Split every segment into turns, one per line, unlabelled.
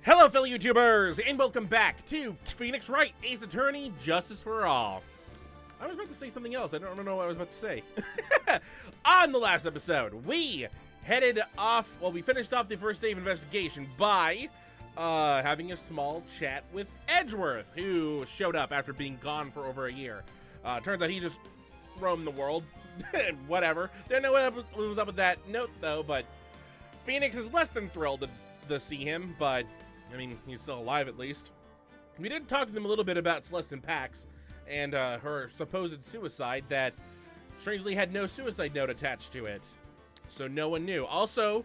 Hello, fellow YouTubers, and welcome back to Phoenix Wright, Ace Attorney, Justice for All. I was about to say something else. I don't know what I was about to say. On the last episode, we headed off, well, we finished off the first day of investigation by having a small chat with Edgeworth, who showed up after being gone for over a year. Turns out he just roamed the world. Whatever. Don't know what was up with that note, though, but Phoenix is less than thrilled to see him, but I mean, he's still alive at least. We did talk to them a little bit about Celeste and Pax and her supposed suicide that strangely had no suicide note attached to it. So no one knew. Also,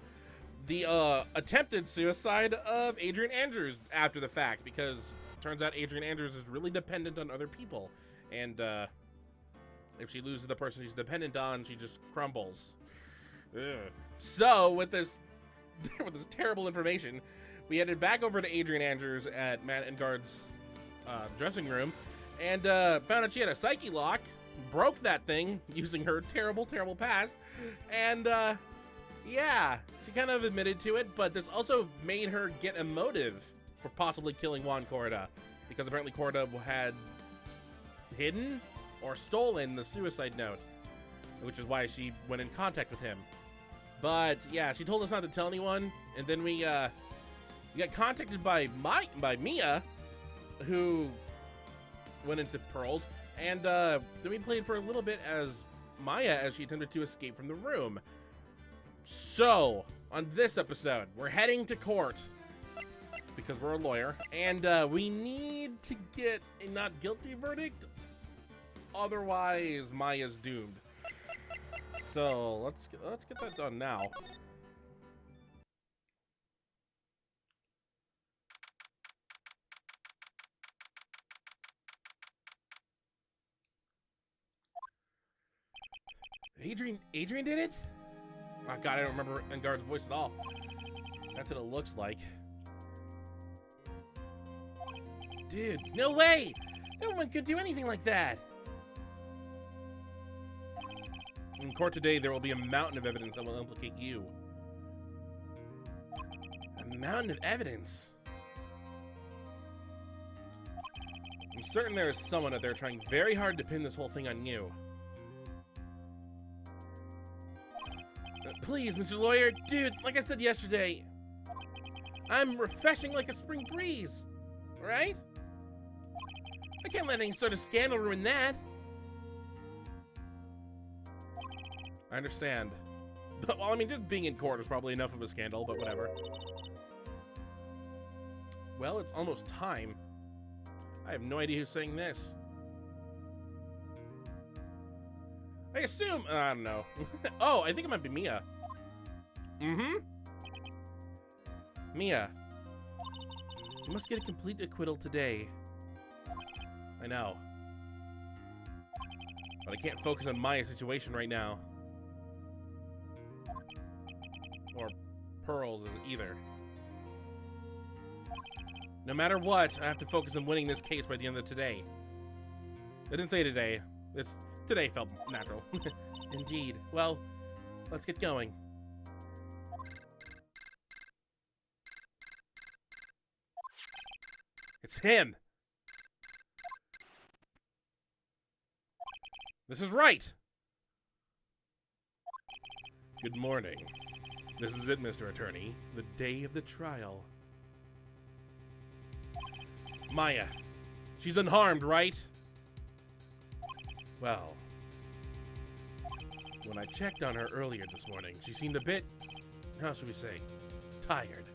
the attempted suicide of Adrian Andrews after the fact, because it turns out Adrian Andrews is really dependent on other people. And if she loses the person she's dependent on, she just crumbles. Ugh. So with this terrible information, we headed back over to Adrian Andrews at Matt Engard's dressing room and found out she had a psyche lock, broke that thing using her terrible past, and yeah, she kind of admitted to it, but this also made her get a motive for possibly killing Juan Corrida, because apparently Corrida had hidden or stolen the suicide note, which is why she went in contact with him. But yeah, she told us not to tell anyone, and then we got contacted by Mia, who went into Pearls, and then we played for a little bit as Maya as she attempted to escape from the room. So, on this episode, we're heading to court, because we're a lawyer, and we need to get a not guilty verdict, otherwise Maya's doomed. So, let's get that done now. Adrian did it? Oh god, I don't remember Engard's voice at all. That's what it looks like. Dude, no way! No one could do anything like that! In court today, there will be a mountain of evidence that will implicate you. A mountain of evidence? I'm certain there is someone out there trying very hard to pin this whole thing on you. Please, Mr. Lawyer, dude, like I said yesterday, I'm refreshing like a spring breeze, right? I can't let any sort of scandal ruin that. I understand. But, well, I mean, just being in court is probably enough of a scandal, but whatever. Well, it's almost time. I have no idea who's saying this. I assume, I don't know. Oh, I think it might be Mia. Mia, you must get a complete acquittal today. I know. But I can't focus on Maya's situation right now. Or Pearls either. No matter what, I have to focus on winning this case by the end of today. I didn't say today. Today felt natural. Indeed. Well, let's get going. It's him! This is Wright! Good morning. This is it, Mr. Attorney. The day of the trial. Maya. She's unharmed, right? Well, when I checked on her earlier this morning, she seemed a bit, how should we say, tired.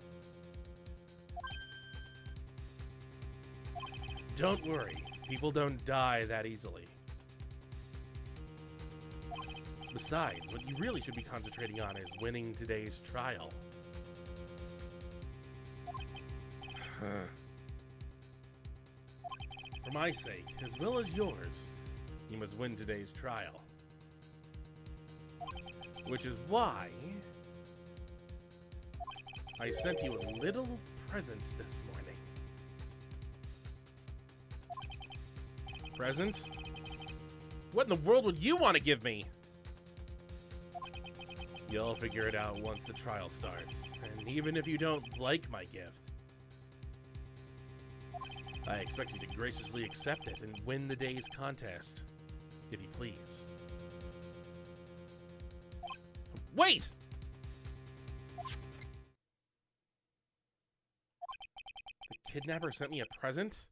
Don't worry, people don't die that easily. Besides, what you really should be concentrating on is winning today's trial. For my sake, as well as yours, you must win today's trial. Which is why I sent you a little present this morning. Present? What in the world would you want to give me? You'll figure it out once the trial starts. And even if you don't like my gift, I expect you to graciously accept it and win the day's contest, if you please. Wait! The kidnapper sent me a present?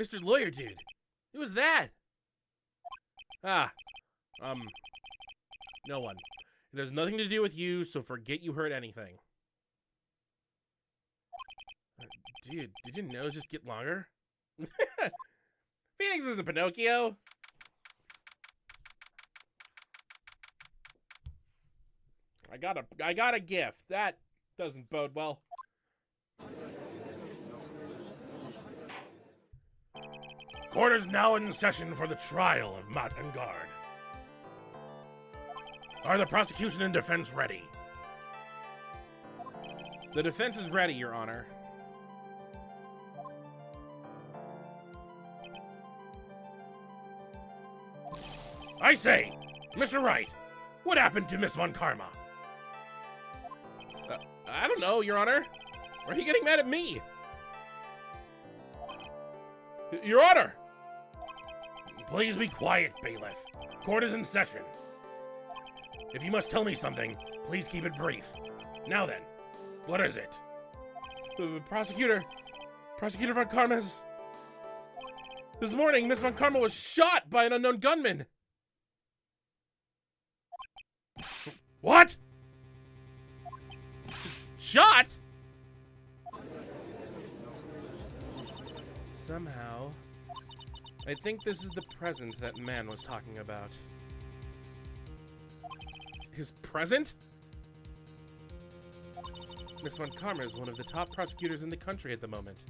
Mr. Lawyer Dude, who was that? No one. It has nothing to do with you, so forget you heard anything. Dude, did your nose just get longer? Phoenix isn't Pinocchio. I got a gift. That doesn't bode well. Court is now in session for the trial of Matt and Guard. Are the prosecution and defense ready? The defense is ready, Your Honor. I say, Mr. Wright, what happened to Miss Von Karma? I don't know, Your Honor. Why are you getting mad at me? Your Honor! Please be quiet, bailiff. Court is in session. If you must tell me something, please keep it brief. Now then, what is it? Prosecutor Von Karma's... This morning, Miss Von Karma was shot by an unknown gunman. What? Shot? Somehow, I think this is the present that man was talking about. His present? Miss Von Karma is one of the top prosecutors in the country at the moment.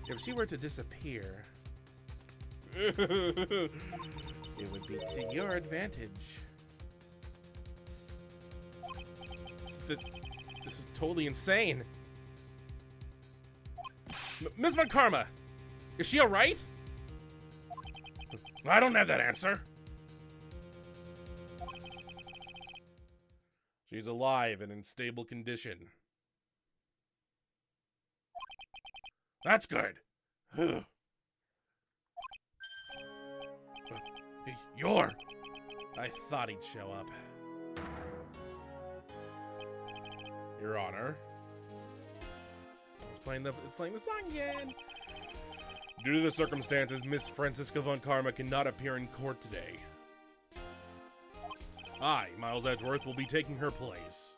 If she were to disappear, it would be to your advantage. This is totally insane. Miss Von Karma, is she alright? I don't have that answer. She's alive and in stable condition. That's good. You're... I thought he'd show up. Your Honor. It's playing the song again. Due to the circumstances, Miss Francisca Von Karma cannot appear in court today. I, Miles Edgeworth, will be taking her place.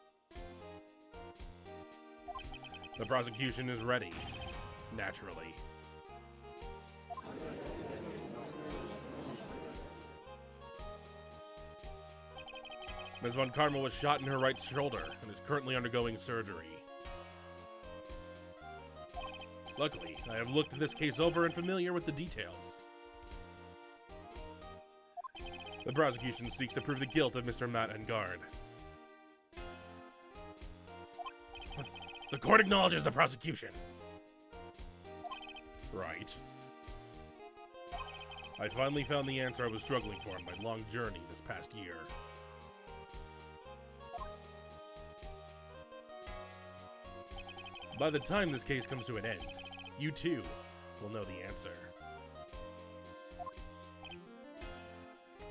The prosecution is ready. Naturally. Ms. Von Karma was shot in her right shoulder and is currently undergoing surgery. Luckily, I have looked this case over and familiar with the details. The prosecution seeks to prove the guilt of Mr. Matt and Guard. The court acknowledges the prosecution. Right. I finally found the answer I was struggling for in my long journey this past year. By the time this case comes to an end, you too will know the answer.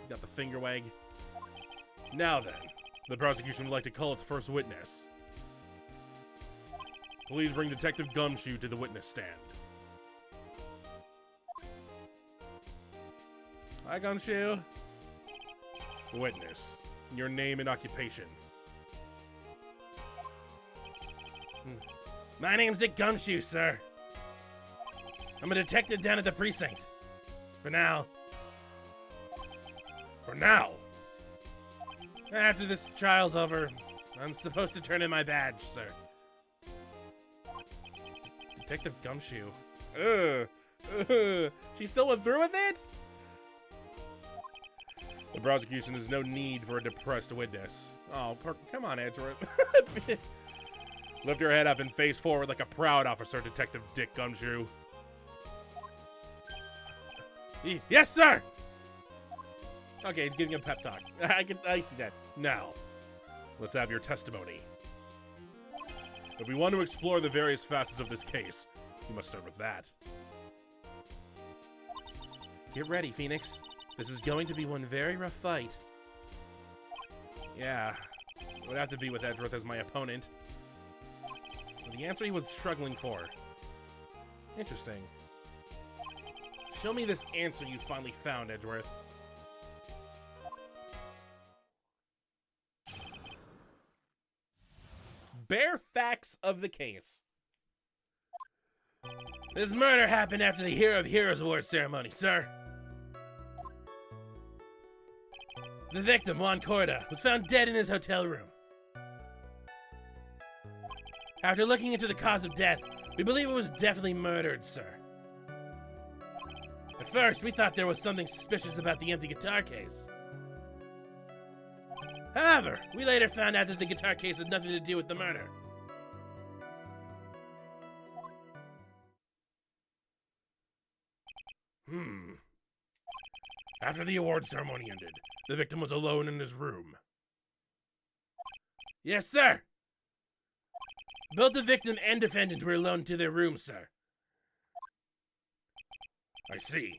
Got the finger wag. Now then, the prosecution would like to call its first witness. Please bring Detective Gumshoe to the witness stand. Hi, Gumshoe. Witness, your name and occupation. My name's Dick Gumshoe, sir. I'm a detective down at the precinct. For now. For now? After this trial's over, I'm supposed to turn in my badge, sir. Detective Gumshoe. She still went through with it? The prosecution has no need for a depressed witness. Oh, come on, Edgeworth. Lift your head up and face forward like a proud officer, Detective Dick Gumshoe. Yes, sir! Okay, he's giving a pep talk. I see that. Now, let's have your testimony. If we want to explore the various facets of this case, we must start with that. Get ready, Phoenix. This is going to be one very rough fight. Yeah, it would have to be with Edgeworth as my opponent. So the answer he was struggling for. Interesting. Show me this answer you finally found, Edgeworth. Bare facts of the case. This murder happened after the Hero of Heroes Award ceremony, sir. The victim, Juan Corda, was found dead in his hotel room. After looking into the cause of death, we believe it was definitely murdered, sir. At first, we thought there was something suspicious about the empty guitar case. However, we later found out that the guitar case had nothing to do with the murder. After the award ceremony ended, the victim was alone in his room. Yes, sir. Both the victim and defendant were alone to their rooms, sir. I see.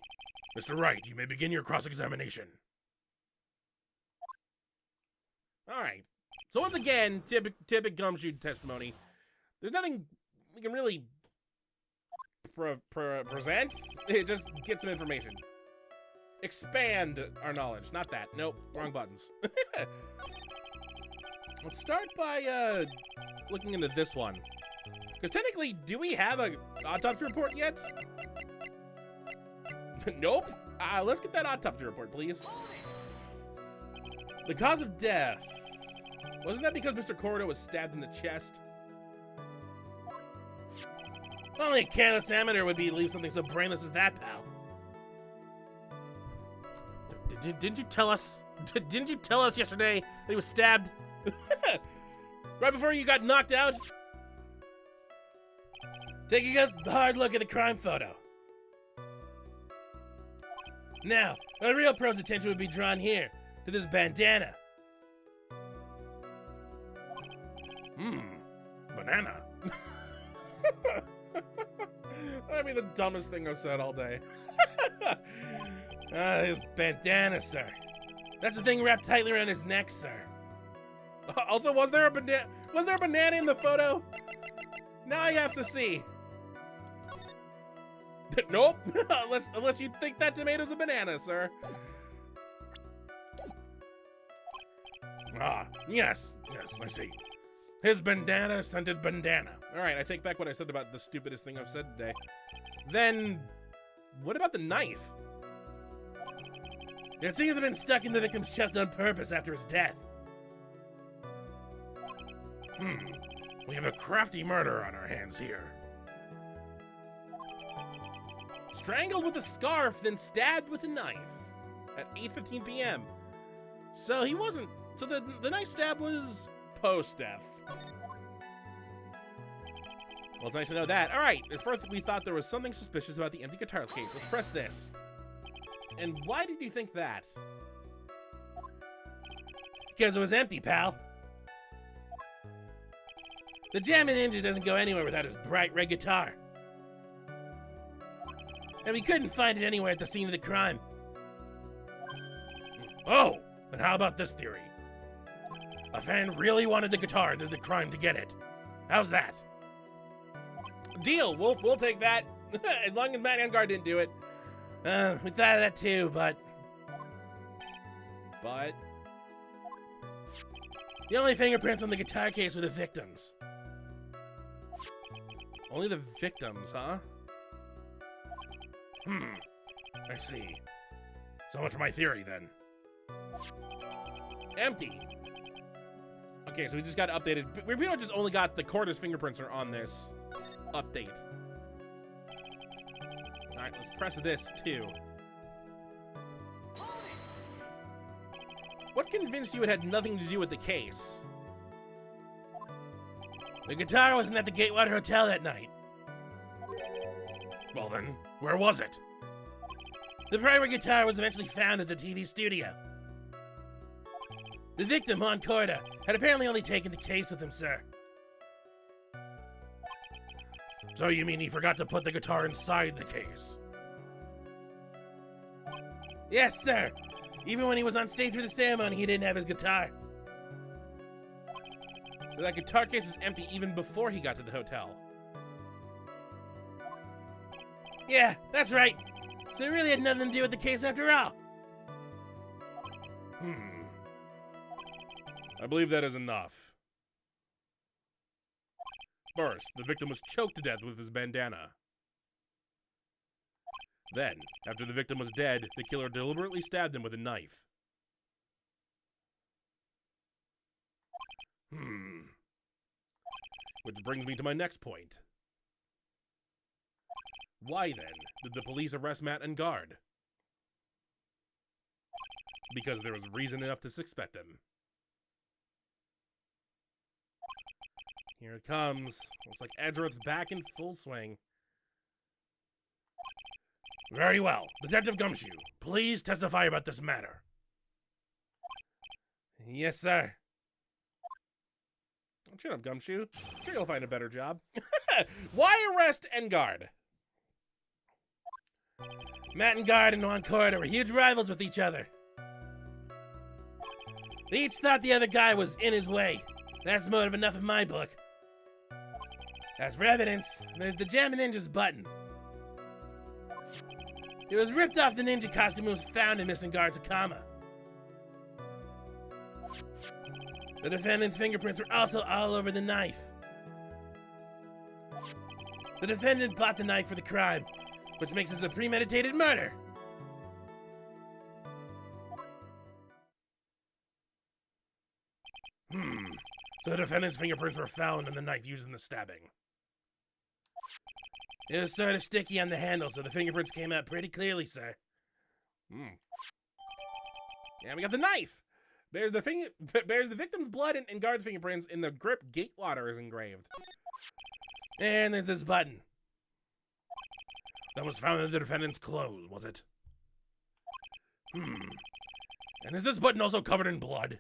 Mr. Wright, you may begin your cross-examination. Alright. So once again, typical gumshoe testimony. There's nothing we can really present. It just get some information. Expand our knowledge. Not that. Nope. Wrong buttons. Let's start by looking into this one. Because technically, do we have a autopsy report yet? Nope. Let's get that autopsy report, please. The cause of death. Wasn't that because Mr. Cordo was stabbed in the chest? Only a careless amateur would leave something so brainless as that, pal. Didn't you tell us? Didn't you tell us yesterday that he was stabbed? Right before you got knocked out? Taking a hard look at the crime photo. Now, a real pro's attention would be drawn here, to this bandana. Banana. That'd be the dumbest thing I've said all day. His bandana, sir. That's the thing wrapped tightly around his neck, sir. Also, was there a banana in the photo? Now I have to see. Nope. unless you think that tomato's a banana, sir. Yes, I see. His bandana-scented bandana. Alright, I take back what I said about the stupidest thing I've said today. Then, what about the knife? It seems to have been stuck in the victim's chest on purpose after his death. We have a crafty murder on our hands here. Strangled with a scarf, then stabbed with a knife at 8:15 p.m. So he wasn't. So the knife stab was post-death. Well, it's nice to know that. All right. At first, we thought there was something suspicious about the empty guitar case. Let's press this. And why did you think that? Because it was empty, pal. The Jammin' Ninja doesn't go anywhere without his bright red guitar. And we couldn't find it anywhere at the scene of the crime. Oh, and how about this theory? A fan really wanted the guitar and did the crime to get it. How's that? Deal, we'll take that. As long as Matt Angard didn't do it. We thought of that too, but... The only fingerprints on the guitar case were the victims. Only the victims, huh? I see. So much for my theory, then. Empty. Okay, so we just got updated. We pretty much just only got the Corda's fingerprints are on this update. Alright, let's press this, too. What convinced you it had nothing to do with the case? The guitar wasn't at the Gatewater Hotel that night. Well then, where was it? The primary guitar was eventually found at the TV studio. The victim, Juan Corda, had apparently only taken the case with him, sir. So you mean he forgot to put the guitar inside the case? Yes, sir. Even when he was on stage for the ceremony, he didn't have his guitar. So that guitar case was empty even before he got to the hotel. Yeah, that's right. So it really had nothing to do with the case after all. I believe that is enough. First, the victim was choked to death with his bandana. Then, after the victim was dead, the killer deliberately stabbed him with a knife. Which brings me to my next point. Why, then, did the police arrest Matt and Guard? Because there was reason enough to suspect him. Here it comes. Looks like Edgeworth's back in full swing. Very well. Detective Gumshoe, please testify about this matter. Yes, sir. Shut up, Gumshoe. I'm sure you'll find a better job. Why arrest Engard? Matt and Guard and Juan Corda were huge rivals with each other. They each thought the other guy was in his way. That's motive enough in my book. As for evidence, there's the Jammin' Ninja's button. It was ripped off the ninja costume and was found in Miss Engard's Akama. The defendant's fingerprints were also all over the knife. The defendant bought the knife for the crime, which makes this a premeditated murder. So the defendant's fingerprints were found on the knife used in the stabbing. It was sort of sticky on the handle, so the fingerprints came out pretty clearly, sir. Yeah, we got the knife. Bears the victim's blood and Guard's fingerprints. In the grip, Gatewater is engraved. And there's this button. That was found in the defendant's clothes, was it? And is this button also covered in blood?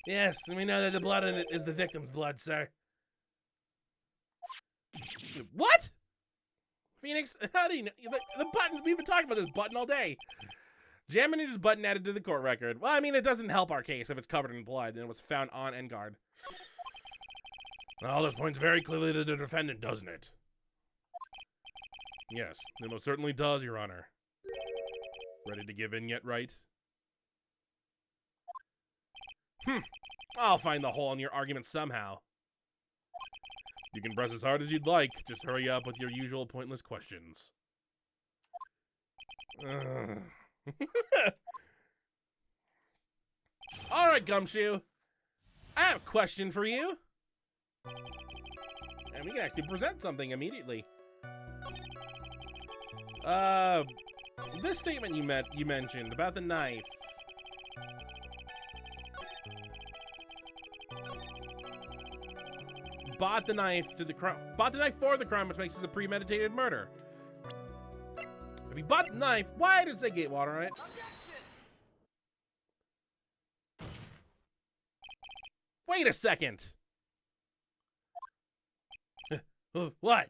Yes, and we know that the blood in it is the victim's blood, sir. What? Phoenix, how do you know? The buttons, we've been talking about this button all day. Jammin' Ninja's button added to the court record. Well, I mean, it doesn't help our case if it's covered in blood and it was found on Engard. Well, this points very clearly to the defendant, doesn't it? Yes, it most certainly does, Your Honor. Ready to give in yet, Wright? I'll find the hole in your argument somehow. You can press as hard as you'd like. Just hurry up with your usual pointless questions. All right, Gumshoe. I have a question for you. And we can actually present something immediately. This statement you mentioned about the knife. Bought the knife for the crime, which makes this a premeditated murder. If he bought the knife, why did it say Gatewater on it? Wait a second. What?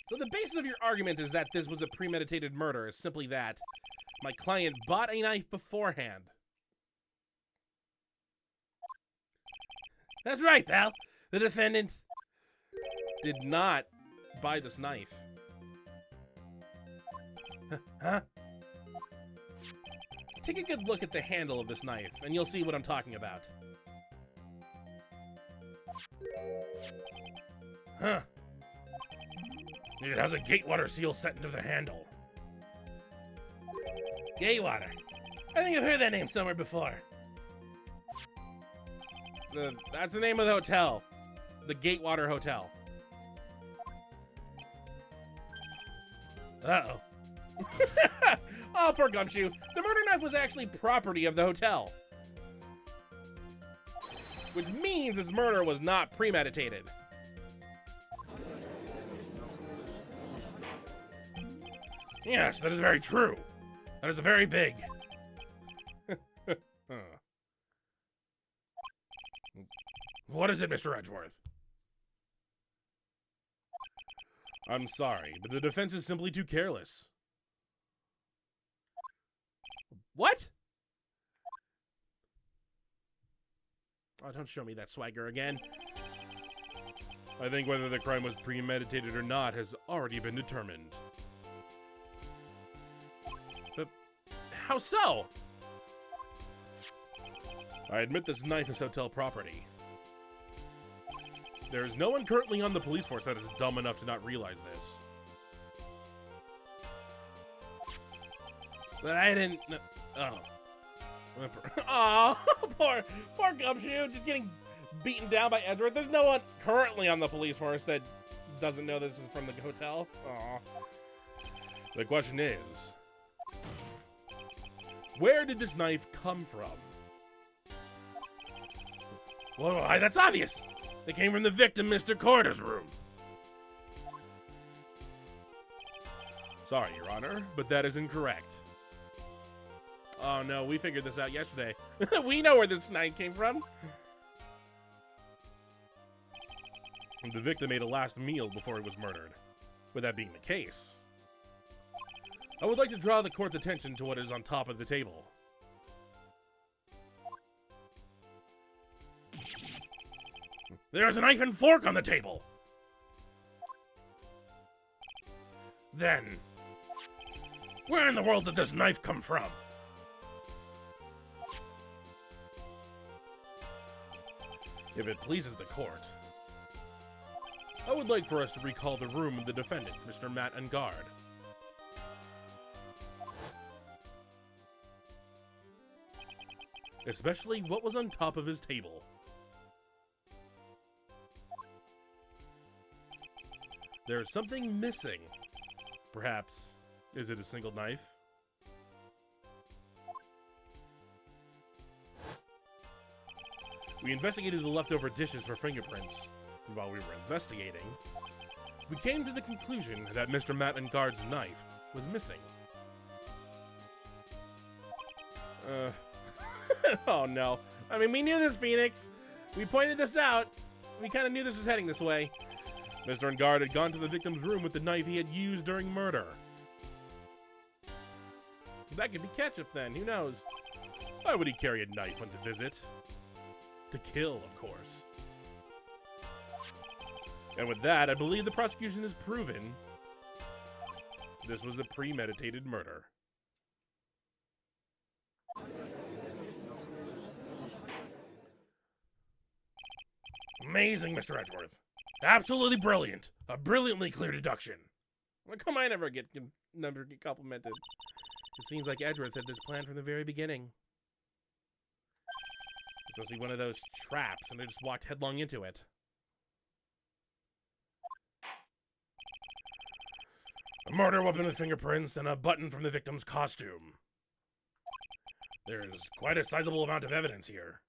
So the basis of your argument is that this was a premeditated murder is simply that my client bought a knife beforehand. That's right, pal. The defendant did not buy this knife. Huh? Take a good look at the handle of this knife, and you'll see what I'm talking about. Huh. It has a Gatewater seal set into the handle. Gatewater. I think I've heard that name somewhere before. That's the name of the hotel. The Gatewater Hotel. Uh-oh. Oh, poor Gumshoe. The murder knife was actually property of the hotel. Which means this murder was not premeditated. Yes, that is very true. That is very big. What is it, Mr. Edgeworth? I'm sorry, but the defense is simply too careless. What? Oh, don't show me that swagger again. I think whether the crime was premeditated or not has already been determined. But how so? I admit this knife is hotel property. There is no one currently on the police force that is dumb enough to not realize this. But I didn't... Oh. Oh, poor Gumshoe, just getting beaten down by Edward. There's no one currently on the police force that doesn't know this is from the hotel. Aw. The question is, where did this knife come from? Well, why, that's obvious. It came from the victim, Mr. Corder's room. Sorry, Your Honor, but that is incorrect. Oh no, we figured this out yesterday. We know where this knife came from. The victim ate a last meal before he was murdered. With that being the case, I would like to draw the court's attention to what is on top of the table. There's a knife and fork on the table! Then, where in the world did this knife come from? If it pleases the court, I would like for us to recall the room of the defendant, Mr. Matt Engard. Especially what was on top of his table. There's something missing. Perhaps, is it a single knife? We investigated the leftover dishes for fingerprints, and while we were investigating, we came to the conclusion that Mr. Matt Engard's knife was missing. Oh no. I mean, we knew this, Phoenix. We pointed this out. We kind of knew this was heading this way. Mr. Engard had gone to the victim's room with the knife he had used during murder. That could be ketchup then, who knows? Why would he carry a knife when to visit? To kill, of course. And with that, I believe the prosecution has proven this was a premeditated murder. Amazing, Mr. Edgeworth. Absolutely brilliant. A brilliantly clear deduction. Well, come on, never get complimented. It seems like Edgeworth had this plan from the very beginning. It's supposed to be one of those traps, and I just walked headlong into it. A murder weapon with fingerprints and a button from the victim's costume. There's quite a sizable amount of evidence here.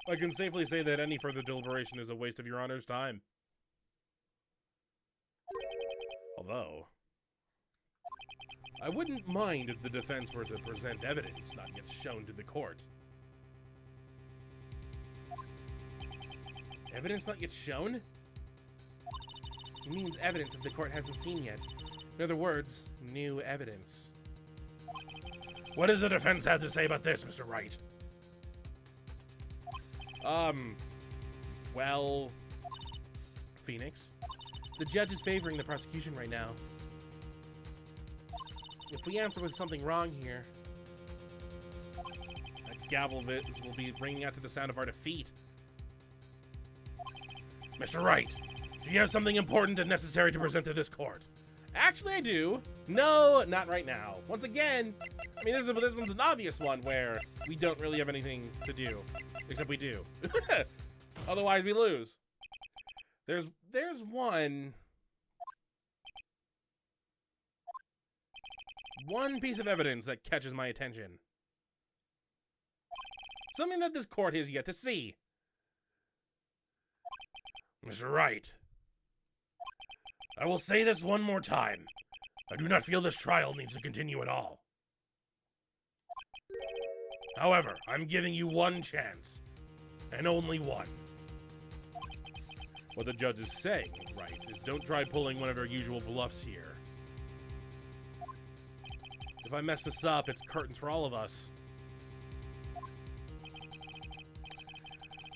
I can safely say that any further deliberation is a waste of Your Honor's time. Although, I wouldn't mind if the defense were to present evidence not yet shown to the court. Evidence not yet shown? It means evidence that the court hasn't seen yet. In other words, new evidence. What does the defense have to say about this, Mr. Wright? Well, Phoenix, the judge is favoring the prosecution right now. If we answer with something wrong here, that gavel will be ringing out to the sound of our defeat. Mr. Wright, do you have something important and necessary to present to this court? Actually, I do. No, not right now. Once again, I mean, this one's an obvious one where we don't really have anything to do. Except we do. Otherwise, we lose. There's one piece of evidence that catches my attention. Something that this court has yet to see. Mr. Wright, I will say this one more time. I do not feel this trial needs to continue at all. However, I'm giving you one chance, and only one. What the judge is saying, right, is don't try pulling one of our usual bluffs here. If I mess this up, it's curtains for all of us.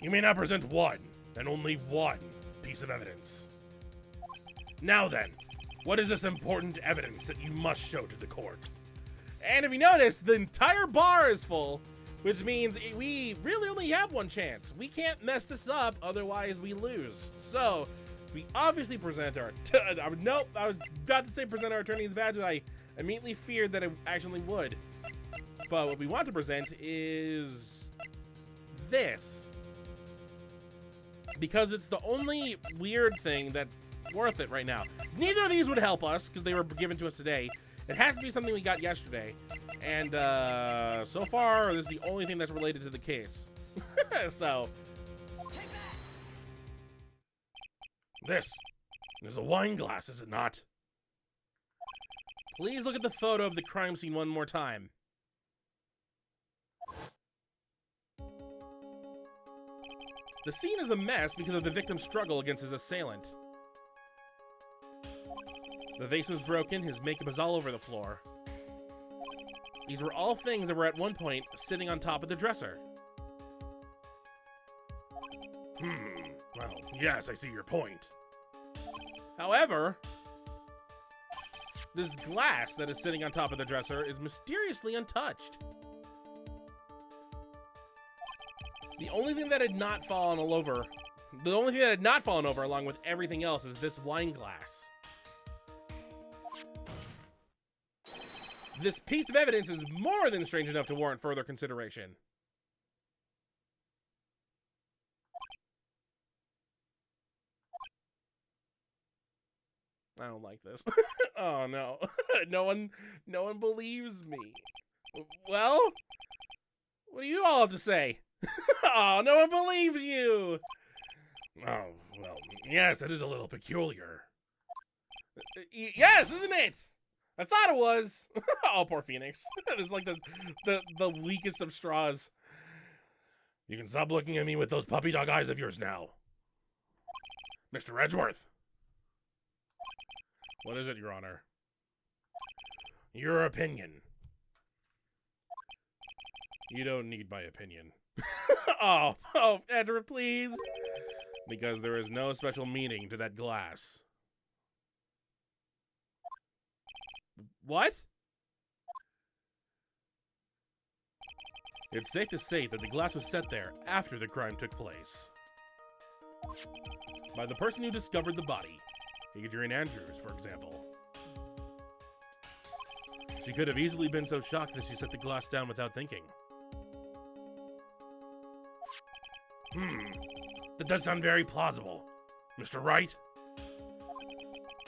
You may now present one, and only one, piece of evidence. Now then, what is this important evidence that you must show to the court? And if you notice, the entire bar is full, which means we really only have one chance. We can't mess this up, otherwise we lose. So, we obviously present our... nope, I was about to say present our attorney's badge, but I immediately feared that it actually would. But what we want to present is... this. Because it's the only weird thing that's worth it right now. Neither of these would help us, because they were given to us today. It has to be something we got yesterday. And so far, this is the only thing that's related to the case. So. This is a wine glass, is it not? Please look at the photo of the crime scene one more time. The scene is a mess because of the victim's struggle against his assailant. The vase was broken, his makeup is all over the floor. These were all things that were at one point sitting on top of the dresser. Well, yes, I see your point. However, this glass that is sitting on top of the dresser is mysteriously untouched. The only thing that had not fallen over along with everything else is this wine glass. This piece of evidence is more than strange enough to warrant further consideration. I don't like this. Oh no. No one believes me. Well, what do you all have to say? Oh, no one believes you. Oh, well, yes, it is a little peculiar. Yes, isn't it? I thought it was. Oh, poor Phoenix. It's like the weakest of straws. You can stop looking at me with those puppy dog eyes of yours now. Mr. Edgeworth. What is it, Your Honor? Your opinion. You don't need my opinion. Oh, Edward, please. Because there is no special meaning to that glass. What? It's safe to say that the glass was set there after the crime took place. By the person who discovered the body, Adrian Andrews, for example. She could have easily been so shocked that she set the glass down without thinking. That does sound very plausible. Mr. Wright?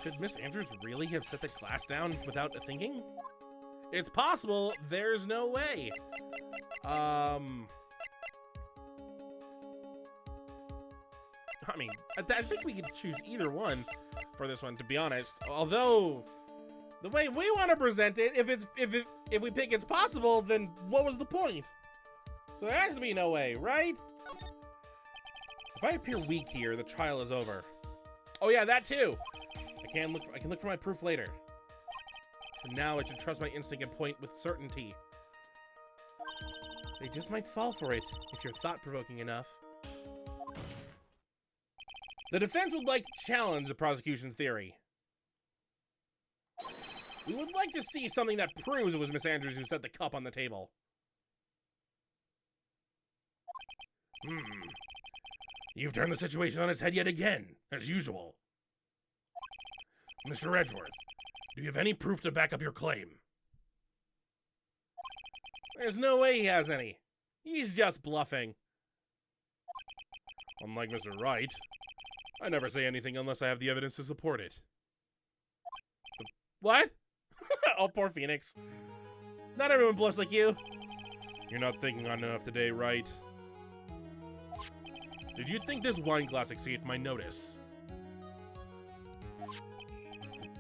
Could Miss Andrews really have set the glass down without thinking? It's possible. There's no way. I mean, I think we could choose either one for this one, to be honest. Although, the way we want to present it, if we pick it's possible, then what was the point? So there has to be no way, right? If I appear weak here, the trial is over. Oh yeah, that too. I can look for my proof later. For now, I should trust my instinct and point with certainty. They just might fall for it if you're thought-provoking enough. The defense would like to challenge the prosecution's theory. We would like to see something that proves it was Miss Andrews who set the cup on the table. You've turned the situation on its head yet again, as usual. Mr. Edgeworth, do you have any proof to back up your claim? There's no way he has any. He's just bluffing. Unlike Mr. Wright, I never say anything unless I have the evidence to support it. What? Oh, poor Phoenix. Not everyone bluffs like you. You're not thinking on enough today, Wright. Did you think this wine glass escaped my notice?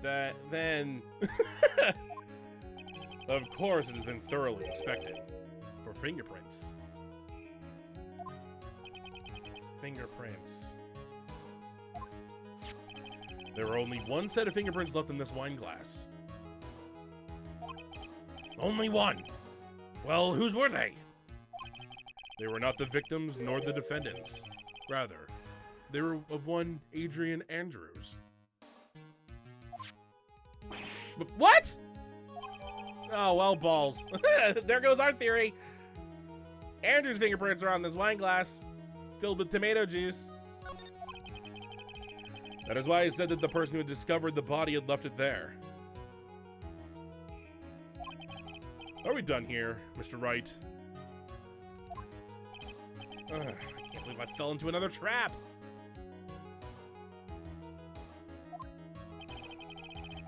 Then... Of course it has been thoroughly inspected. For fingerprints. There were only one set of fingerprints left in this wine glass. Only one. Well, whose were they? They were not the victims nor the defendants. Rather, they were of one Adrian Andrews. What? Oh, well, balls. There goes our theory. Andrew's fingerprints are on this wine glass filled with tomato juice. That is why I said that the person who had discovered the body had left it there. Are we done here, Mr. Wright? I can't believe I fell into another trap.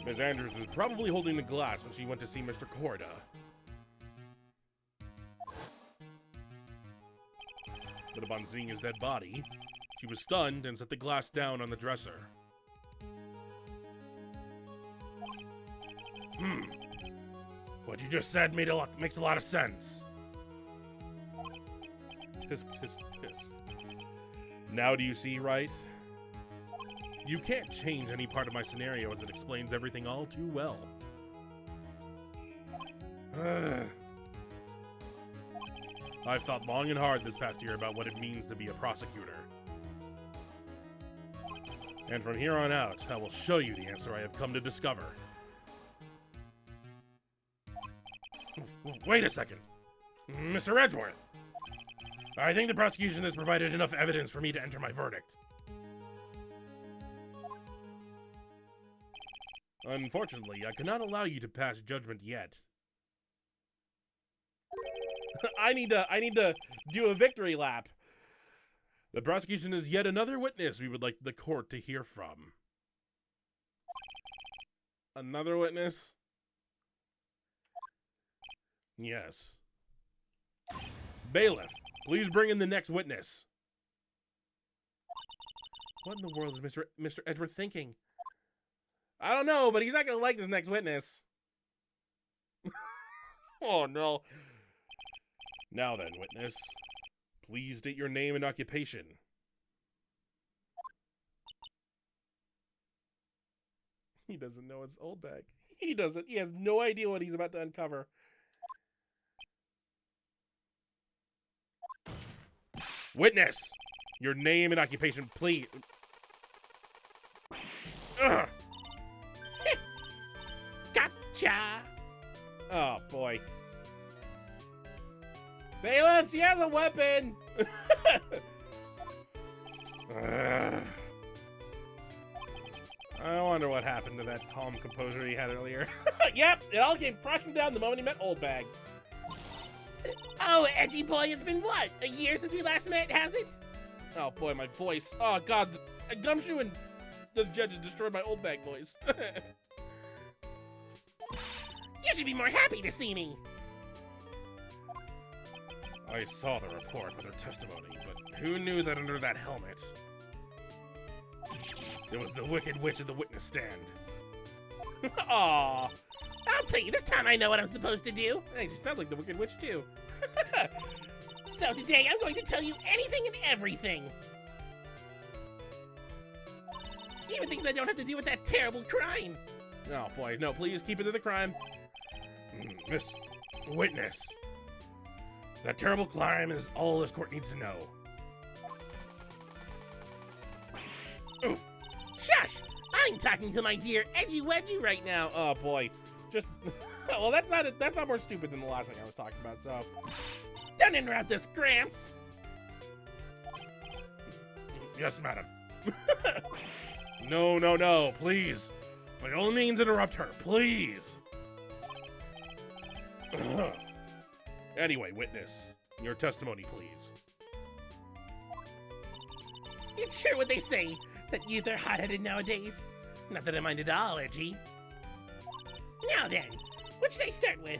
Ms. Andrews was probably holding the glass when she went to see Mr. Corda. But upon seeing his dead body, she was stunned and set the glass down on the dresser. What you just said makes a lot of sense. Tisk, tisk, tisk. Now do you see, Wright? You can't change any part of my scenario as it explains everything all too well. I've thought long and hard this past year about what it means to be a prosecutor. And from here on out, I will show you the answer I have come to discover. Wait a second. Mr. Edgeworth, I think the prosecution has provided enough evidence for me to enter my verdict. Unfortunately, I cannot allow you to pass judgment yet. I need to do a victory lap. The prosecution is yet another witness we would like the court to hear from. Another witness? Yes. Bailiff, please bring in the next witness. What in the world is Mr. Edgeworth thinking? I don't know, but he's not going to like this next witness. Oh, no. Now then, witness. Please state your name and occupation. He doesn't know it's old bag. He doesn't. He has no idea what he's about to uncover. Witness! Your name and occupation, please. Ugh. Gotcha! Oh, boy. Bailiff, you have a weapon! I wonder what happened to that calm composure he had earlier. Yep, it all came crashing down the moment he met Old Bag.
Oh, edgy boy, it's been what? A year since we last met, has it?
Oh boy, my voice. Oh god, Gumshoe and the judges destroyed my Old Bag voice.
You should be more happy to see me.
I saw the report with her testimony, but who knew that under that helmet? It was the Wicked Witch at the witness stand.
Aw. I'll tell you, this time I know what I'm supposed to do.
Hey, she sounds like the Wicked Witch too.
So today I'm going to tell you anything and everything. Even things I don't have to do with that terrible crime.
Oh boy, no, please keep it to the crime. Miss Witness, that terrible crime is all this court needs to know.
Oof. Shush! I'm talking to my dear Edgy Wedgie right now.
Oh boy, just well, that's not more stupid than the last thing I was talking about. So,
don't interrupt us, Gramps.
Yes, madam. No, please. By all means, interrupt her, please. Anyway, witness, your testimony, please.
It's sure what they say, that youth are hot-headed nowadays. Not that I mind at all, Edgy. Now then, what should I start with?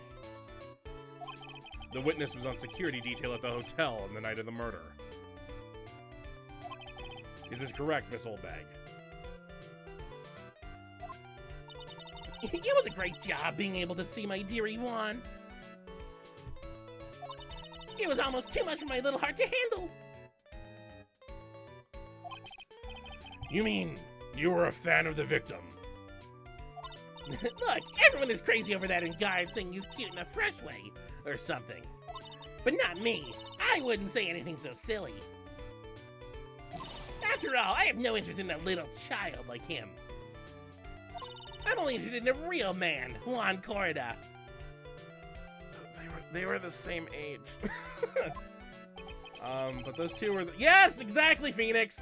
The witness was on security detail at the hotel on the night of the murder. Is this correct, Miss Oldbag?
It was a great job being able to see my dearie Juan. It was almost too much for my little heart to handle.
You mean You were a fan of the victim.
Look, everyone is crazy over that in guard saying he's cute in a fresh way, or something. But not me. I wouldn't say anything so silly. After all, I have no interest in a little child like him. I'm only interested in a real man, Juan Corda.
They were the same age. But those two were yes, exactly, Phoenix.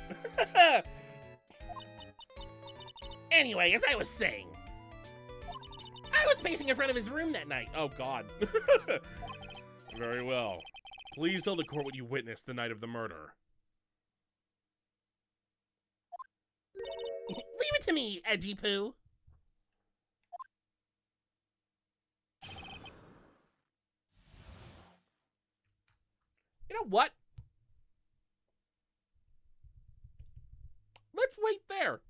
Anyway, as I was saying, I was pacing in front of his room that night.
Oh, God. Very well. Please tell the court what you witnessed the night of the murder.
Leave it to me, Edgy Poo.
You know what? Let's wait there.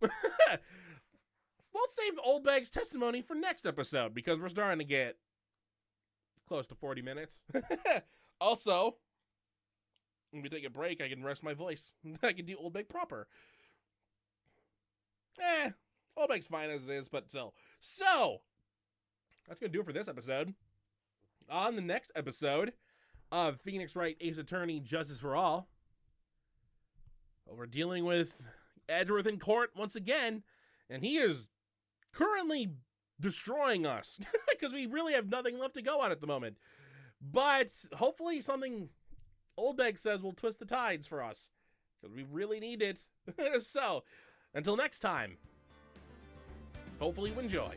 We'll save Old Bag's testimony for next episode because we're starting to get close to 40 minutes. Also, when we take a break, I can rest my voice. I can do Old Bag proper. Old Bag's fine as it is, but still. So, that's going to do it for this episode. On the next episode of Phoenix Wright, Ace Attorney, Justice for All, we're dealing with Edgeworth in court once again, and he is currently destroying us because we really have nothing left to go on at the moment. But hopefully something Old Bag says will twist the tides for us because we really need it. So, until next time, hopefully you enjoy.